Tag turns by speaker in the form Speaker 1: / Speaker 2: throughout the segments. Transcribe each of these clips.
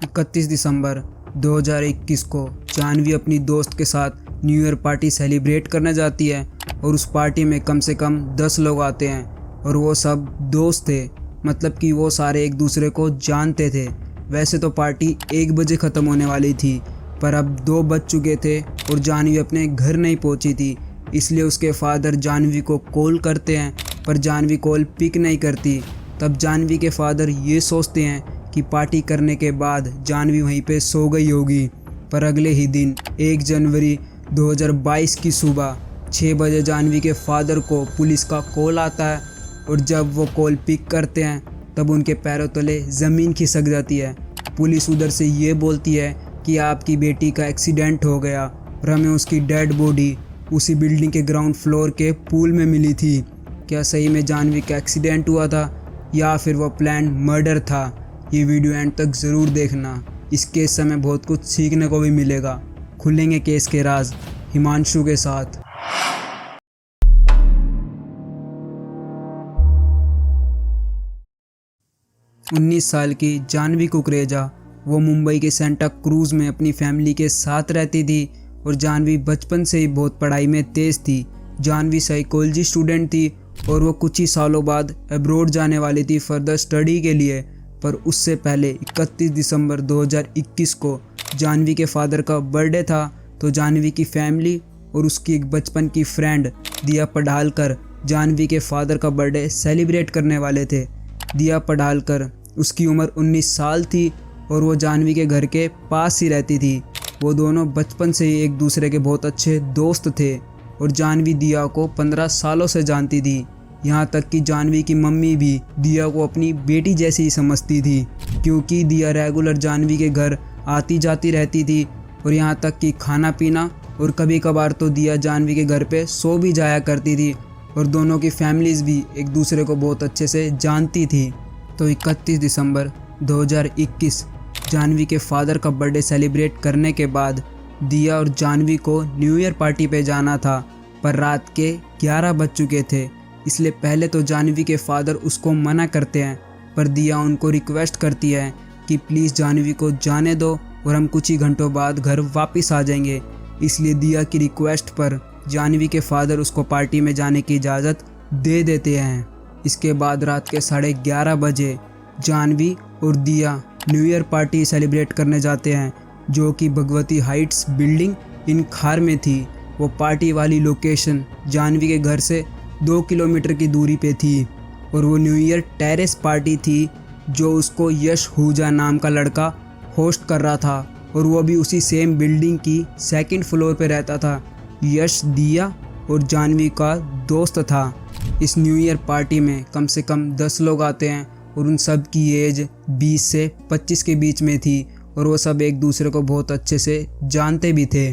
Speaker 1: 31 दिसंबर 2021 को जानवी अपनी दोस्त के साथ न्यू ईयर पार्टी सेलिब्रेट करने जाती है और उस पार्टी में कम से कम 10 लोग आते हैं और वो सब दोस्त थे, मतलब कि वो सारे एक दूसरे को जानते थे। वैसे तो पार्टी 1 बजे ख़त्म होने वाली थी, पर अब 2 बज चुके थे और जानवी अपने घर नहीं पहुंची थी। इसलिए उसके फादर जानवी को कॉल करते हैं, पर जानवी कॉल पिक नहीं करती। तब जानवी के फादर ये सोचते हैं कि पार्टी करने के बाद जानवी वहीं पे सो गई होगी। पर अगले ही दिन 1 जनवरी 2022 की सुबह 6 बजे जानवी के फादर को पुलिस का कॉल आता है और जब वो कॉल पिक करते हैं तब उनके पैरों तले ज़मीन खिसक जाती है। पुलिस उधर से ये बोलती है कि आपकी बेटी का एक्सीडेंट हो गया और हमें उसकी डेड बॉडी उसी बिल्डिंग के ग्राउंड फ्लोर के पूल में मिली थी। क्या सही में जानवी का एक्सीडेंट हुआ था या फिर वो प्लान मर्डर था? ये वीडियो एंड तक ज़रूर देखना। इस केस से हमें बहुत कुछ सीखने को भी मिलेगा। खुलेंगे केस के राज हिमांशु के साथ। उन्नीस साल की जानवी कुकरेजा वो मुंबई के सेंटा क्रूज में अपनी फैमिली के साथ रहती थी और जानवी बचपन से ही बहुत पढ़ाई में तेज़ थी। जानवी साइकोलॉजी स्टूडेंट थी और वो कुछ ही सालों बाद अब्रॉड जाने वाली थी फर्दर स्टडी के लिए। पर उससे पहले 31 दिसंबर 2021 को जानवी के फादर का बर्थडे था, तो जानवी की फैमिली और उसकी एक बचपन की फ्रेंड दिया पढ़ालकर जानवी के फादर का बर्थडे सेलिब्रेट करने वाले थे। दिया पढ़ालकर उसकी उम्र 19 साल थी और वो जानवी के घर के पास ही रहती थी। वो दोनों बचपन से ही एक दूसरे के बहुत अच्छे दोस्त थे और जानवी दिया को 15 सालों से जानती थी। यहाँ तक कि जानवी की मम्मी भी दिया को अपनी बेटी जैसी ही समझती थी, क्योंकि दिया रेगुलर जानवी के घर आती जाती रहती थी और यहाँ तक कि खाना पीना और कभी कभार तो दिया जानवी के घर पे सो भी जाया करती थी और दोनों की फैमिलीज़ भी एक दूसरे को बहुत अच्छे से जानती थी। तो 31 दिसंबर 2021 जानवी के फादर का बर्थडे सेलिब्रेट करने के बाद दिया और जानवी को न्यू ईयर पार्टी पे जाना था, पर रात के 11 बज चुके थे। इसलिए पहले तो जानवी के फादर उसको मना करते हैं, पर दिया उनको रिक्वेस्ट करती है कि प्लीज़ जानवी को जाने दो और हम कुछ ही घंटों बाद घर वापस आ जाएंगे। इसलिए दिया की रिक्वेस्ट पर जानवी के फादर उसको पार्टी में जाने की इजाज़त दे देते हैं। इसके बाद रात के 11:30 बजे जानवी और दिया न्यू ईयर पार्टी सेलिब्रेट करने जाते हैं, जो कि भगवती हाइट्स बिल्डिंग इन खार में थी। वो पार्टी वाली लोकेशन जानवी के घर से 2 किलोमीटर की दूरी पे थी और वो न्यू ईयर टेरेस पार्टी थी जो उसको यश हुजा नाम का लड़का होस्ट कर रहा था और वो भी उसी सेम बिल्डिंग की 2nd फ्लोर पे रहता था। यश दिया और जानवी का दोस्त था। इस न्यू ईयर पार्टी में कम से कम 10 लोग आते हैं और उन सब की एज 20 से 25 के बीच में थी और वो सब एक दूसरे को बहुत अच्छे से जानते भी थे।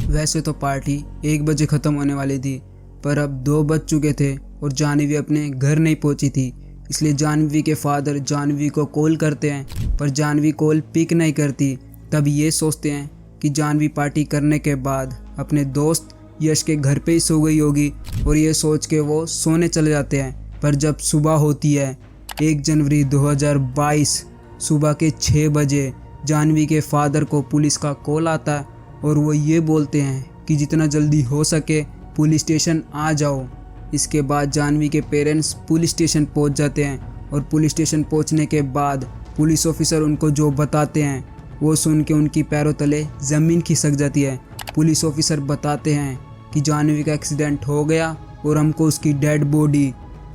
Speaker 1: वैसे तो पार्टी 1 बजे ख़त्म होने वाली थी, पर अब 2 बज चुके थे और जानवी अपने घर नहीं पहुंची थी। इसलिए जानवी के फादर जानवी को कॉल करते हैं, पर जानवी कॉल पिक नहीं करती। तब ये सोचते हैं कि जानवी पार्टी करने के बाद अपने दोस्त यश के घर पे ही सो गई होगी और ये सोच के वो सोने चले जाते हैं। पर जब सुबह होती है 1 जनवरी 2022 सुबह के 6 बजे जानवी के फादर को पुलिस का कॉल आता है और वो ये बोलते हैं कि जितना जल्दी हो सके पुलिस स्टेशन आ जाओ। इसके बाद जानवी के पेरेंट्स पुलिस स्टेशन पहुंच जाते हैं और पुलिस स्टेशन पहुंचने के बाद पुलिस ऑफिसर उनको जो बताते हैं वो सुन के उनकी पैरों तले ज़मीन खिसक जाती है। पुलिस ऑफिसर बताते हैं कि जानवी का एक्सीडेंट हो गया और हमको उसकी dead body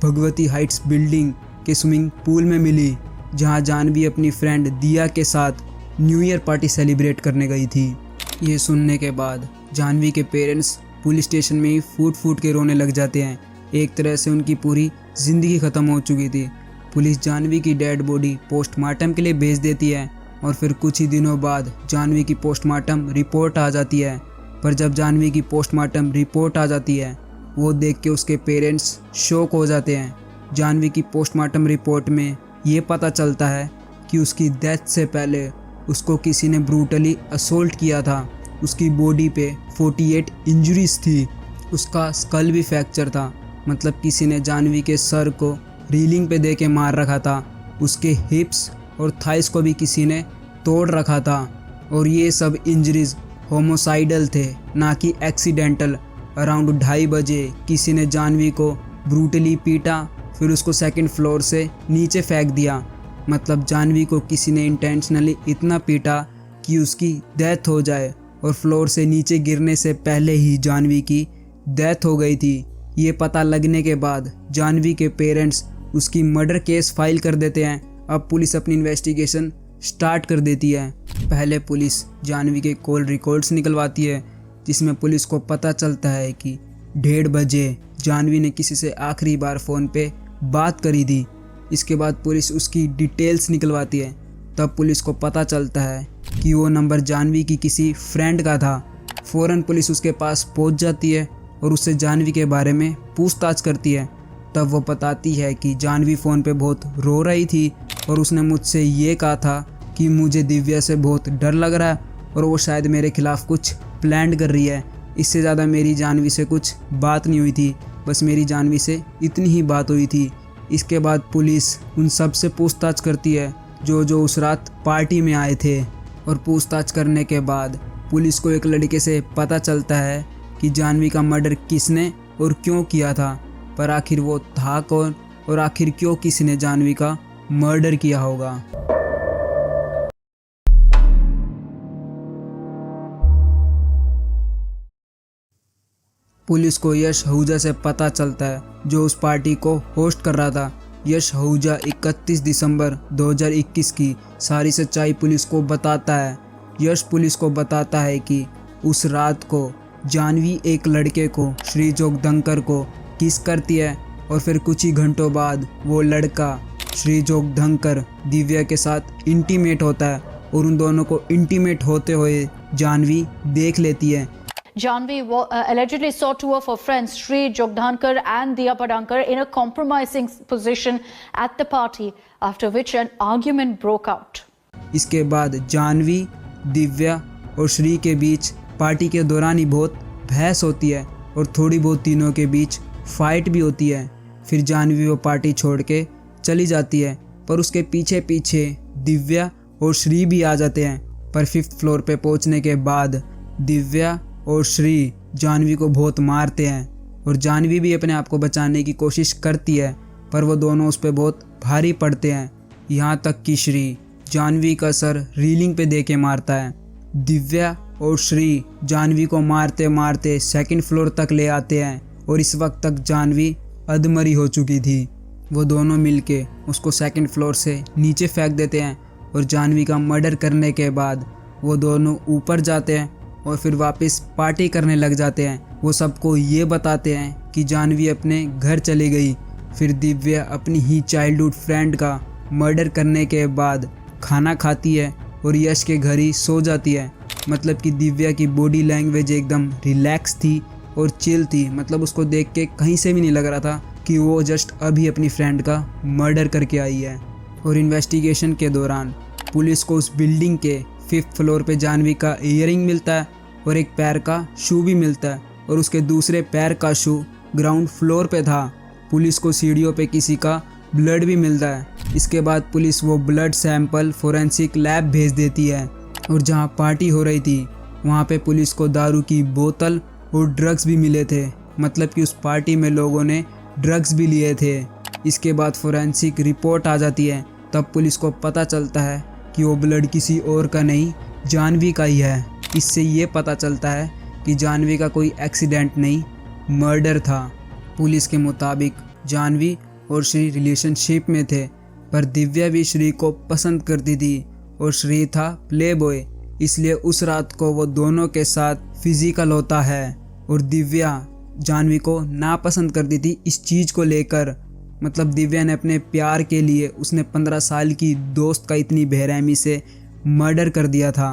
Speaker 1: Bhagwati Heights building के स्विमिंग पूल में मिली, जहां जानवी अपनी फ्रेंड दिया के साथ न्यू ईयर पार्टी सेलिब्रेट करने गई थी। ये सुनने के बाद जानवी के पेरेंट्स पुलिस स्टेशन में ही फूट फूट के रोने लग जाते हैं। एक तरह से उनकी पूरी ज़िंदगी ख़त्म हो चुकी थी। पुलिस जानवी की डेड बॉडी पोस्टमार्टम के लिए भेज देती है और फिर कुछ ही दिनों बाद जानवी की पोस्टमार्टम रिपोर्ट आ जाती है। पर जब जानवी की पोस्टमार्टम रिपोर्ट आ जाती है वो देख के उसके पेरेंट्स शॉक हो जाते हैं। जानवी की पोस्टमार्टम रिपोर्ट में ये पता चलता है कि उसकी डेथ से पहले उसको किसी ने ब्रूटली असोल्ट किया था। उसकी बॉडी पे 48 इंजरीज थी। उसका स्कल भी फ्रैक्चर था, मतलब किसी ने जानवी के सर को रीलिंग पे दे के मार रखा था। उसके हिप्स और थाइस को भी किसी ने तोड़ रखा था और ये सब इंजरीज होमोसाइडल थे, ना कि एक्सीडेंटल। अराउंड 2:30 बजे किसी ने जानवी को ब्रूटली पीटा, फिर उसको सेकंड फ्लोर से नीचे फेंक दिया। मतलब जानवी को किसी ने इंटेंशनली इतना पीटा कि उसकी डेथ हो जाए और फ्लोर से नीचे गिरने से पहले ही जानवी की डेथ हो गई थी। ये पता लगने के बाद जानवी के पेरेंट्स उसकी मर्डर केस फाइल कर देते हैं। अब पुलिस अपनी इन्वेस्टिगेशन स्टार्ट कर देती है। पहले पुलिस जानवी के कॉल रिकॉर्ड्स निकलवाती है, जिसमें पुलिस को पता चलता है कि 1:30 बजे जानवी ने किसी से आखिरी बार फ़ोन पे बात करी थी। इसके बाद पुलिस उसकी डिटेल्स निकलवाती है। तब पुलिस को पता चलता है कि वो नंबर जानवी की किसी फ्रेंड का था। फ़ौरन पुलिस उसके पास पहुंच जाती है और उससे जानवी के बारे में पूछताछ करती है। तब वो बताती है कि जानवी फ़ोन पे बहुत रो रही थी और उसने मुझसे ये कहा था कि मुझे दिव्या से बहुत डर लग रहा है और वो शायद मेरे खिलाफ़ कुछ प्लान कर रही है। इससे ज़्यादा मेरी जानवी से कुछ बात नहीं हुई थी, बस मेरी जानवी से इतनी ही बात हुई थी। इसके बाद पुलिस उन सब से पूछताछ करती है जो उस रात पार्टी में आए थे। और पूछताछ करने के बाद पुलिस को एक लड़के से पता चलता है कि जानवी का मर्डर किसने और क्यों किया था। पर आखिर वो था कौन और आखिर क्यों किसी ने जानवी का मर्डर किया होगा। पुलिस को यश आहूजा से पता चलता है, जो उस पार्टी को होस्ट कर रहा था। यश आहूजा 31 दिसंबर 2021 की सारी सच्चाई पुलिस को बताता है। यश पुलिस को बताता है कि उस रात को जानवी एक लड़के को, श्री जोगधंकर को किस करती है और फिर कुछ ही घंटों बाद वो लड़का श्री जोगधंकर दिव्या के साथ इंटीमेट होता है और उन दोनों को इंटीमेट होते हुए जानवी देख लेती है।
Speaker 2: Janvi allegedly sought to her for friends Sri Jogdhankar and Diya Padankar in a compromising position at the party, after which an argument broke out.
Speaker 1: इसके बाद जानवी, दिव्या और श्री के बीच पार्टी के दौरान ही बहुत बहस होती है और थोड़ी बहुत तीनों के बीच फाइट भी होती है। फिर जानवी वो पार्टी छोड़ के चली जाती है, पर उसके पीछे पीछे दिव्या और श्री भी आ जाते हैं। पर 5th फ्लोर पे पहुंचने के बाद दिव्या और श्री जानवी को बहुत मारते हैं और जानवी भी अपने आप को बचाने की कोशिश करती है, पर वो दोनों उस पर बहुत भारी पड़ते हैं। यहाँ तक कि श्री जानवी का सर रीलिंग पे दे के मारता है। दिव्या और श्री जानवी को मारते मारते 2nd फ्लोर तक ले आते हैं और इस वक्त तक जानवी अधमरी हो चुकी थी। वो दोनों मिलके उसको 2nd फ्लोर से नीचे फेंक देते हैं और जानवी का मर्डर करने के बाद वो दोनों ऊपर जाते हैं और फिर वापस पार्टी करने लग जाते हैं। वो सबको ये बताते हैं कि जानवी अपने घर चली गई। फिर दिव्या अपनी ही चाइल्डहुड फ्रेंड का मर्डर करने के बाद खाना खाती है और यश के घर ही सो जाती है। मतलब कि दिव्या की बॉडी लैंग्वेज एकदम रिलैक्स थी और चिल थी। मतलब उसको देख के कहीं से भी नहीं लग रहा था कि वो जस्ट अभी अपनी फ्रेंड का मर्डर करके आई है। और इन्वेस्टिगेशन के दौरान पुलिस को उस बिल्डिंग के 5th फ्लोर पे जानवी का ईयरिंग मिलता है और एक पैर का शू भी मिलता है और उसके दूसरे पैर का शू ग्राउंड फ्लोर पे था। पुलिस को सीढ़ियों पे किसी का ब्लड भी मिलता है। इसके बाद पुलिस वो ब्लड सैंपल फोरेंसिक लैब भेज देती है और जहाँ पार्टी हो रही थी वहाँ पे पुलिस को दारू की बोतल और ड्रग्स भी मिले थे। मतलब कि उस पार्टी में लोगों ने ड्रग्स भी लिए थे। इसके बाद फोरेंसिक रिपोर्ट आ जाती है। तब पुलिस को पता चलता है कि वो ब्लड किसी और का नहीं, जानवी का ही है। इससे ये पता चलता है कि जानवी का कोई एक्सीडेंट नहीं, मर्डर था। पुलिस के मुताबिक जानवी और श्री रिलेशनशिप में थे, पर दिव्या भी श्री को पसंद करती थी और श्री था प्ले बॉय, इसलिए उस रात को वो दोनों के साथ फिजिकल होता है। और दिव्या जानवी को नापसंद करती थी इस चीज़ को लेकर। मतलब दिव्या ने अपने प्यार के लिए उसने 15 साल की दोस्त का इतनी बेरहमी से मर्डर कर दिया था।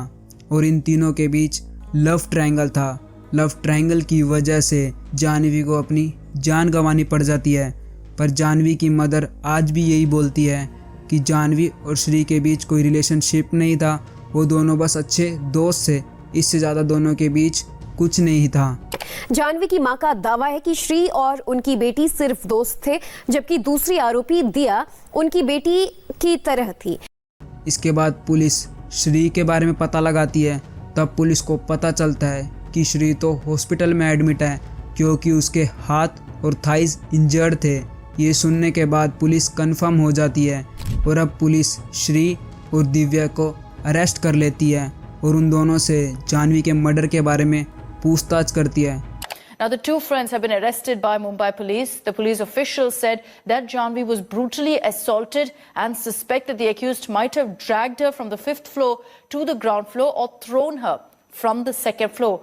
Speaker 1: और इन तीनों के बीच लव ट्रायंगल था। लव ट्रायंगल की वजह से जानवी को अपनी जान गंवानी पड़ जाती है। पर जानवी की मदर आज भी यही बोलती है कि जानवी और श्री के बीच कोई रिलेशनशिप नहीं था, वो दोनों बस अच्छे दोस्त थे, इससे ज़्यादा दोनों के बीच कुछ नहीं था।
Speaker 3: जानवी की मां का दावा है कि श्री और उनकी बेटी सिर्फ दोस्त थे, जबकि दूसरी आरोपी दिया उनकी बेटी की तरह थी।
Speaker 1: इसके बाद पुलिस श्री के बारे में पता लगाती है तब पुलिस को पता चलता है कि श्री तो हॉस्पिटल में एडमिट है क्योंकि उसके हाथ और थाइज इंजर्ड थे। ये सुनने के बाद पुलिस कंफर्म हो जाती है और अब पुलिस श्री और दिव्या को अरेस्ट कर लेती है और उन दोनों से जाह्नवी के मर्डर के बारे में पूछताछ करती है।
Speaker 2: Now, the two friends have been arrested by Mumbai police. The police officials said that Jahnvi was brutally assaulted and suspect that the accused might have dragged her from the 5th floor to the ground floor or thrown her from the 2nd floor.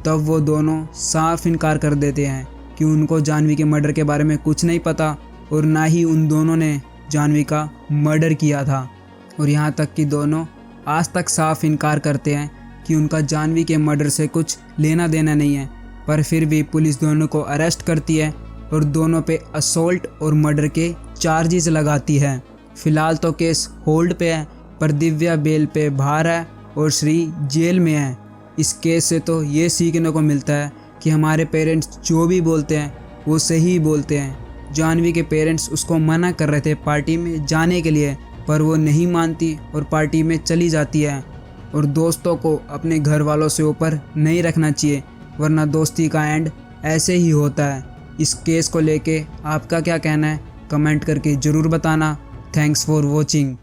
Speaker 1: तब वो दोनों साफ इनकार कर देते हैं कि उनको जाह्नवी के मर्डर के बारे में कुछ नहीं पता और ना ही उन दोनों ने जाह्नवी का मर्डर किया था। और यहाँ तक कि दोनों आज तक साफ इनकार करते हैं कि उनका जाह्नवी के मर्डर से कुछ लेना देना नहीं है, पर फिर भी पुलिस दोनों को अरेस्ट करती है और दोनों पे असॉल्ट और मर्डर के चार्जेस लगाती है। फिलहाल तो केस होल्ड पे है, पर दिव्या बेल पे बाहर है और श्री जेल में है। इस केस से तो ये सीखने को मिलता है कि हमारे पेरेंट्स जो भी बोलते हैं वो सही बोलते हैं। जाह्नवी के पेरेंट्स उसको मना कर रहे थे पार्टी में जाने के लिए, पर वो नहीं मानती और पार्टी में चली जाती है। और दोस्तों को अपने घर वालों से ऊपर नहीं रखना चाहिए, वरना दोस्ती का एंड ऐसे ही होता है। इस केस को लेके आपका क्या कहना है कमेंट करके ज़रूर बताना। Thanks for watching.